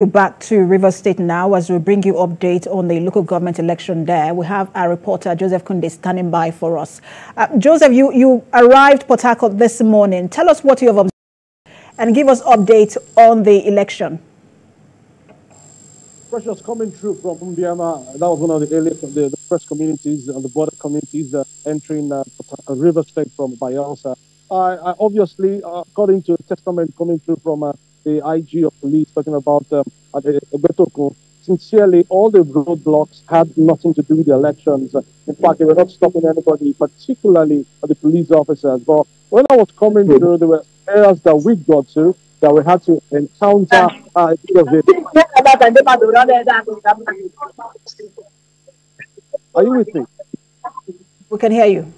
Back to Rivers State now as we bring you update on the local government election there. We have our reporter Joseph Kunde standing by for us. Joseph, you arrived Port Harcourt this morning. Tell us what you have observed and give us update on the election. Pressures coming through from Umbiama. That was one of the earliest of the first communities and the border communities entering Rivers State from Bayelsa. Obviously, according to a testament coming through from the IG of police talking about Betoko, sincerely, all the roadblocks had nothing to do with the elections. In fact, they were not stopping anybody, particularly the police officers. But when I was coming through, there were areas that we got to that we had to encounter a bit of it. Are you with me? We can hear you.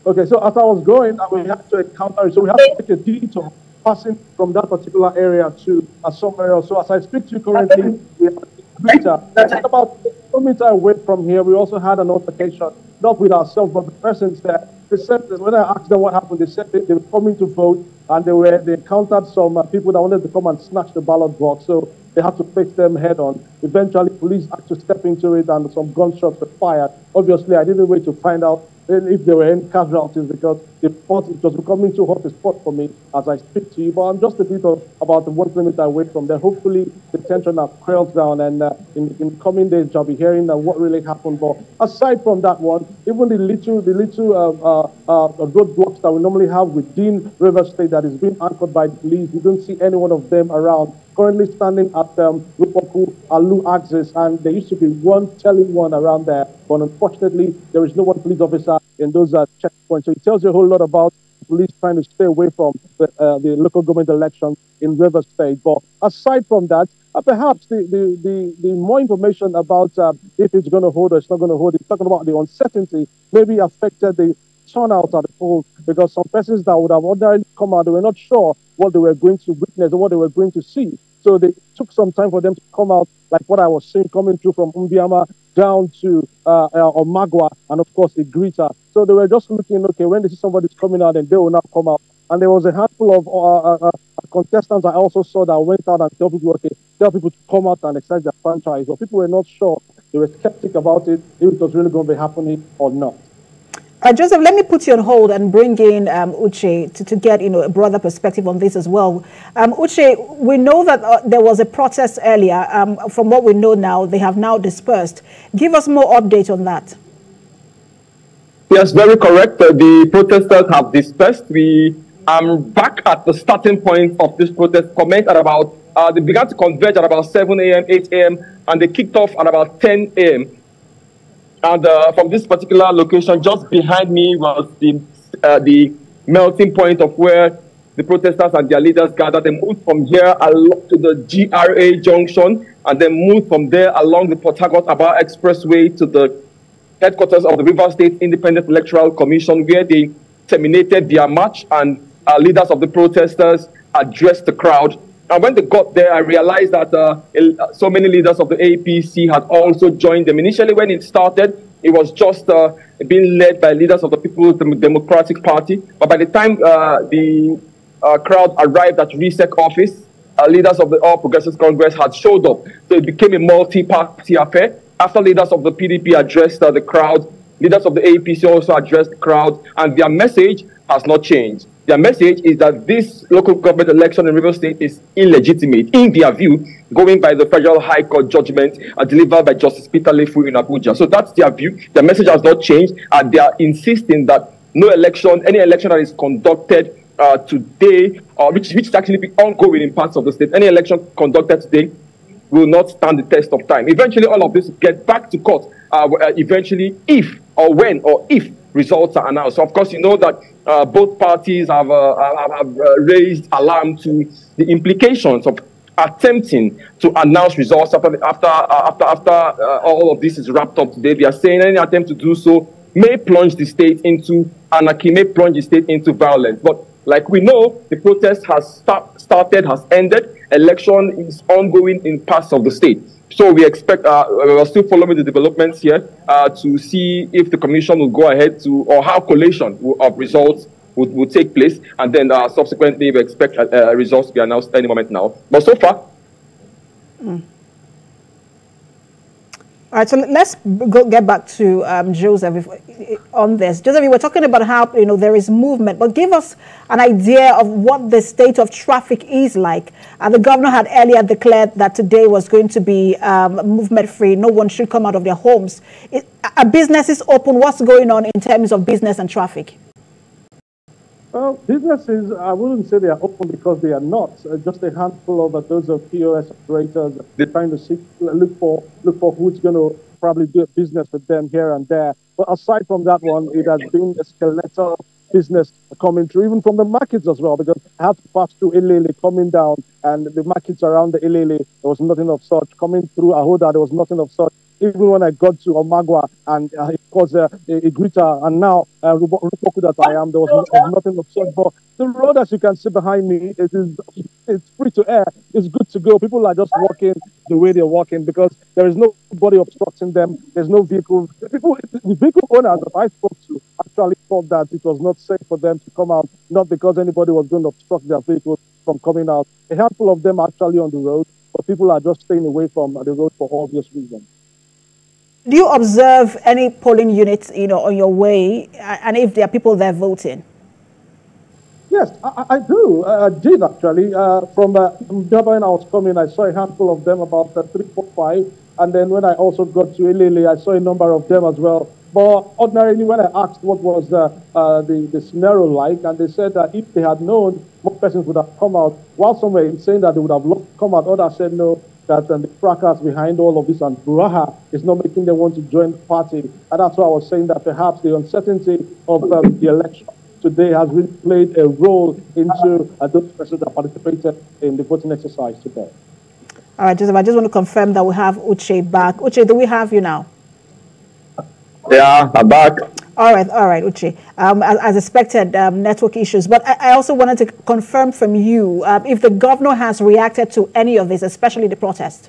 Okay, so as I was going, we had to encounter, so we had to take a detour passing from that particular area to somewhere else. So as I speak to you currently, we have about 1 meter away from here. We also had an altercation, not with ourselves, but the persons there. They said that when I asked them what happened, they said they were coming to vote and they encountered some people that wanted to come and snatch the ballot box. So they had to face them head on. Eventually, police had to step into it and some gunshots were fired. Obviously, I didn't wait to find out if there were any casualties because the spot, it was becoming too hot a spot for me as I speak to you. But I'm just a bit of about 1 kilometer away from there. Hopefully the tension has quelled down and in coming days I'll be hearing what really happened. But aside from that one, even the little roadblocks that we normally have within Rivers State that is being anchored by the police, we don't see any one of them around. Currently standing at Lupoku Alu axis, and there used to be one telling one around there, but unfortunately there is no one police officer in those checkpoints. So it tells you a whole lot about police trying to stay away from the local government elections in Rivers State. But aside from that, perhaps the more information about if it's going to hold or it's not going to hold, it's talking about the uncertainty maybe affected the turnout at the polls, because some persons that would have ordinarily come out, they were not sure what they were going to witness or what they were going to see. So they took some time for them to come out, like what I was seeing coming through from Umbiama down to Omagwa and, of course, Igrita. So they were just looking, okay, when they see somebody's coming out, and they will not come out. And there was a handful of contestants I also saw that went out and tell people, okay, tell people to come out and exercise their franchise. But people were not sure. They were skeptic about it, if it was really going to be happening or not. Joseph, let me put you on hold and bring in Uche to get a broader perspective on this as well. Uche, we know that there was a protest earlier. From what we know now, they have now dispersed. Give us more update on that. Yes, very correct. The protesters have dispersed. We are back at the starting point of this protest. Comment at about, they began to converge at about 7 a.m., 8 a.m., and they kicked off at about 10 a.m. And from this particular location, just behind me was the melting point of where the protesters and their leaders gathered. They moved from here along to the GRA junction, and then moved from there along the Port Harcourt-Aba Expressway to the headquarters of the Rivers State Independent Electoral Commission, where they terminated their march, and leaders of the protesters addressed the crowd. And when they got there, I realized that so many leaders of the APC had also joined them. Initially, when it started, it was just being led by leaders of the People's Democratic Party. But by the time the crowd arrived at RESEC office, leaders of the All Progressives Congress had showed up. So it became a multi-party affair. After leaders of the PDP addressed the crowd, leaders of the APC also addressed the crowd, and their message has not changed. Their message is that this local government election in Rivers State is illegitimate, in their view, going by the Federal High Court judgment delivered by Justice Peter Lefu in Abuja. So that's their view. Their message has not changed, and they are insisting that no election, any election that is conducted today, which is actually ongoing in parts of the state, any election conducted today will not stand the test of time. Eventually, all of this will get back to court, eventually, if or when or if results are announced. So, of course, you know that both parties have raised alarm to the implications of attempting to announce results after all of this is wrapped up today. They are saying any attempt to do so may plunge the state into anarchy, may plunge the state into violence. But like we know, the protest has started, has ended. Election is ongoing in parts of the state. So we expect, we're still following the developments here to see if the commission will go ahead to, or how collation of results would take place. And then subsequently, we expect results to be announced any moment now. But so far, All right, so let's get back to Joseph on this. Joseph, you were talking about how there is movement, but give us an idea of what the state of traffic is like. The governor had earlier declared that today was going to be movement free. No one should come out of their homes. Are businesses open? What's going on in terms of business and traffic? Well, businesses, I wouldn't say they are open because they are not. Just a handful of those of POS operators. They're trying to look for who's going to probably do a business with them here and there. But aside from that one, it has been a skeletal business coming through, even from the markets as well, because I had to pass through Ilele coming down, and the markets around the Ilele, there was nothing of such. Coming through Ahoda, there was nothing of such. Even when I got to Omagwa, and it was a greeter, and now Rupoku that I am, there was nothing of such. But the road, as you can see behind me, it's free to air. It's good to go. People are just walking the way they're walking because there is nobody obstructing them. There's no vehicle. The vehicle owners that I spoke to actually thought that it was not safe for them to come out, not because anybody was going to obstruct their vehicles from coming out. A handful of them are actually on the road, but people are just staying away from the road for obvious reasons. Do you observe any polling units, on your way, and if there are people there voting? Yes, I do. I did actually. From Durban, I was coming. I saw a handful of them, about 3, 4, 5. And then when I also got to Ilele, I saw a number of them as well. But ordinarily, when I asked what was the scenario like, and they said that if they had known, more persons would have come out. While some were saying that they would have come out, others said no, that the fracas behind all of this and brouhaha is not making them want to join the party. And that's why I was saying that perhaps the uncertainty of the election today has really played a role into those persons that participated in the voting exercise today. All right, Joseph, I just want to confirm that we have Uche back. Uche, do we have you now? Yeah, I'm back. All right, Uche. As expected, network issues. But I also wanted to confirm from you if the governor has reacted to any of this, especially the protest.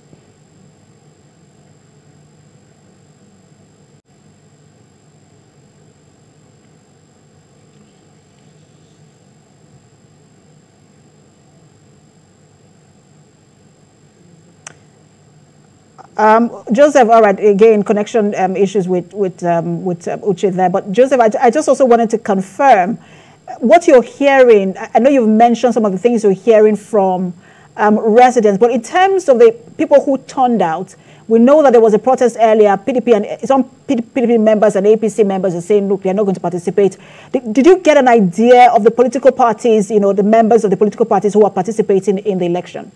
Joseph, all right, again, connection issues with Uche there. But Joseph, I just also wanted to confirm what you're hearing. I know you've mentioned some of the things you're hearing from residents, but in terms of the people who turned out, we know that there was a protest earlier. PDP and some PDP members and APC members are saying, look, they're not going to participate. Did you get an idea of the political parties, the members of the political parties who are participating in the election?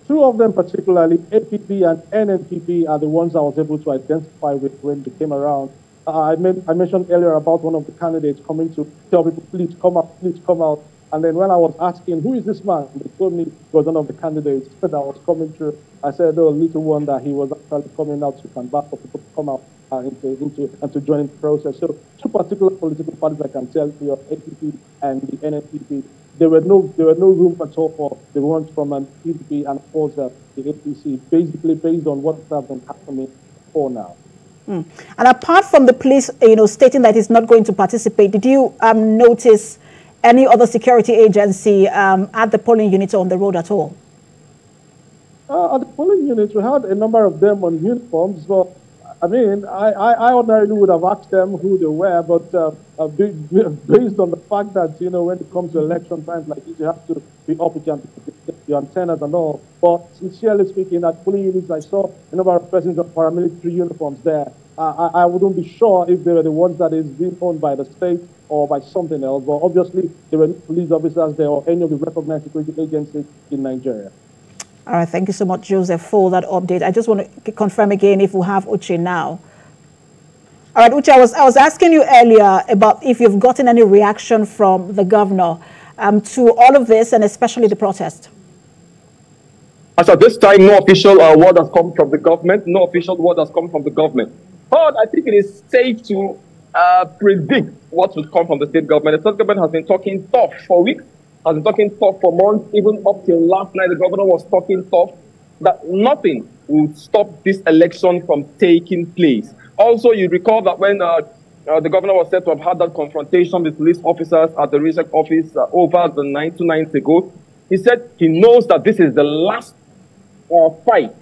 Two of them particularly, APP and NNPP, are the ones I was able to identify with when they came around. I mentioned earlier about one of the candidates coming to tell people, please come out, please come out. And then when I was asking, who is this man? They told me it was one of the candidates that was coming through. I said, oh, little wonder he was actually coming out to canvass for people to come out and to join the process. So two particular political parties I can tell you, APP and the NNPP. There were no room at all for the ones from PDP and of course the APC, basically based on what has been happening for now. And apart from the police, stating that it's not going to participate, did you notice any other security agency at the polling units on the road at all? At the polling units, we had a number of them on uniforms. So, I mean, I ordinarily would have asked them who they were, but based on the fact that, when it comes to election times like this, you have to be up with your antennas and all. But sincerely speaking, at polling units, I saw a number of persons of paramilitary uniforms there. I wouldn't be sure if they were the ones that is being owned by the state or by something else, but obviously there were no police officers there or any of the recognized security agencies in Nigeria. All right, thank you so much, Joseph, for that update. I just want to confirm again if we have Uche now. All right, Uche, I was asking you earlier about if you've gotten any reaction from the governor to all of this and especially the protest. As at this time, no official word has come from the government. No official word has come from the government. But I think it is safe to predict what will come from the state government. The state government has been talking tough for weeks, has been talking tough for months. Even up till last night, the governor was talking tough that nothing would stop this election from taking place. Also, you recall that when the governor was said to have had that confrontation with police officers at the research office over the 2 nights ago, he said he knows that this is the last fight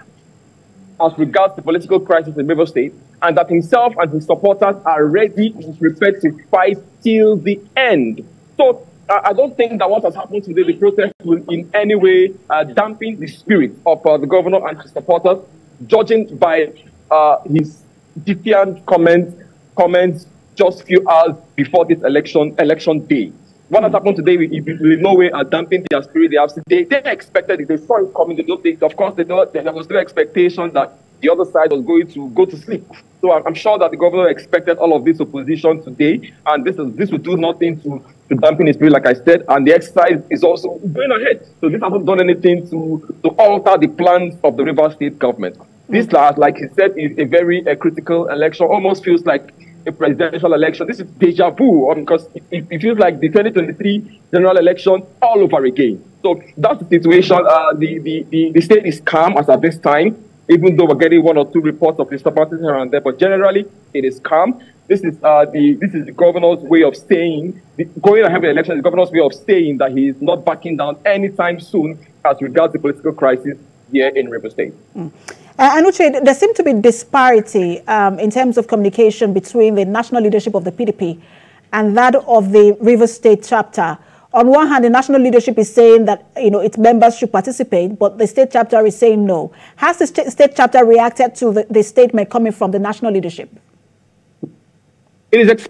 as regards the political crisis in River State, and that himself and his supporters are ready and prepared to fight till the end. So I don't think that what has happened today, the protest, will in any way dampen the spirit of the governor and his supporters, judging by his defiant comments just a few hours before this election day. What has happened today will in no way dampen their spirit. They expected it. They saw it coming. Of course, there was no expectation that the other side was going to go to sleep. So I'm sure that the governor expected all of this opposition today, and this will do nothing to dampen his spirit, like I said. And the exercise is also going ahead. So this hasn't done anything to alter the plans of the River State government. This, like he said, is a very critical election. Almost feels like a presidential election. This is deja vu, because it feels like the 2023 general election all over again. So that's the situation. The state is calm as at this time, even though we're getting one or two reports of disturbances here and there. But generally, it is calm. This is the governor's way of saying, going ahead with the election, the governor's way of saying that he is not backing down anytime soon as regards the political crisis here in River State. Anuche, there seems to be disparity in terms of communication between the national leadership of the PDP and that of the River State chapter. On one hand, the national leadership is saying that its members should participate, but the state chapter is saying no. Has the state chapter reacted to the statement coming from the national leadership? It is